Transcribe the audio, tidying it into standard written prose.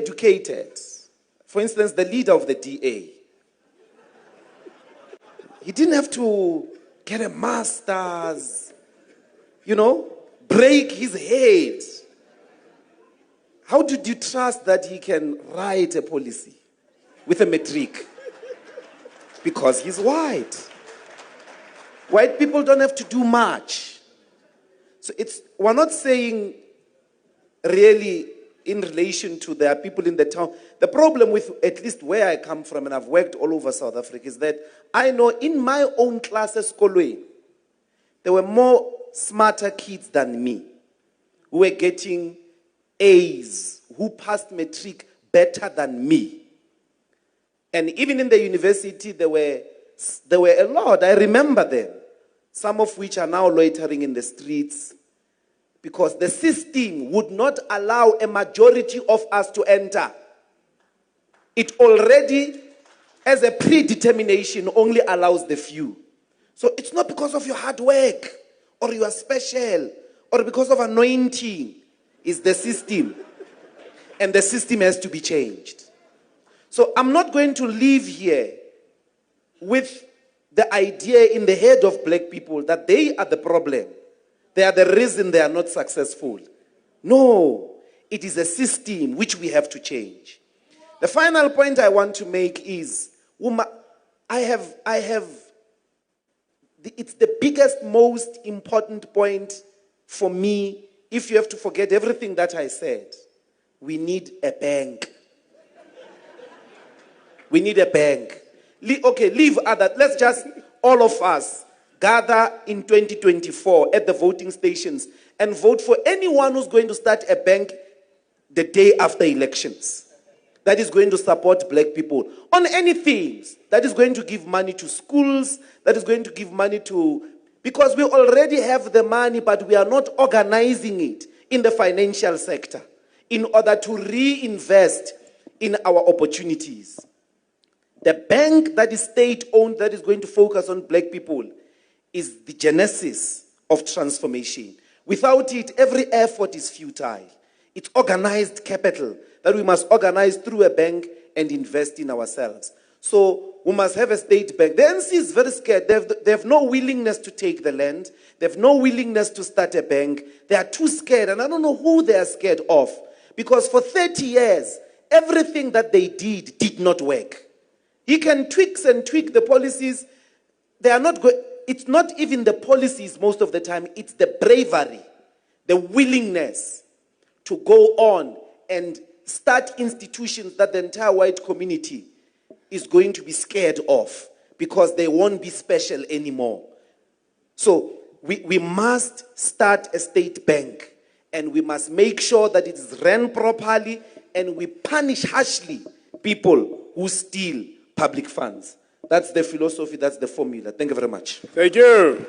educated. For instance, the leader of the DA. He didn't have to get a master's, break his head. How did you trust that he can write a policy with a matric? Because he's white. White people don't have to do much. So we're not saying really in relation to there are people in the town. The problem with at least where I come from, and I've worked all over South Africa, is that I know in my own classes, there were more smarter kids than me who were getting A's, who passed matric better than me. And even in the university, there were a lot. I remember them, some of which are now loitering in the streets because the system would not allow a majority of us to enter. It already, as a predetermination, only allows the few. So it's not because of your hard work or you are special or because of anointing. It's the system. And the system has to be changed. So I'm not going to leave here with the idea in the head of black people that they are the problem. They are the reason they are not successful. No, it is a system which we have to change. The final point I want to make is, it's the biggest, most important point for me. If you have to forget everything that I said, we need a bank. We need a bank. Leave other. Let's just, all of us, gather in 2024 at the voting stations and vote for anyone who's going to start a bank the day after elections. That is going to support black people on any themes. That is going to give money to schools. That is going to give money to... Because we already have the money, but we are not organizing it in the financial sector in order to reinvest in our opportunities. The bank that is state-owned, that is going to focus on black people, is the genesis of transformation. Without it, every effort is futile. It's organized capital that we must organize through a bank and invest in ourselves. So we must have a state bank. The NC is very scared. They have no willingness to take the land. They have no willingness to start a bank. They are too scared, and I don't know who they are scared of. Because for 30 years, everything that they did not work. He can tweak the policies. They are not good. It's not even the policies most of the time. It's the bravery, the willingness to go on and start institutions that the entire white community is going to be scared of because they won't be special anymore. So we must start a state bank, and we must make sure that it is run properly, and we punish harshly people who steal public funds. That's the philosophy, that's the formula. Thank you very much. Thank you.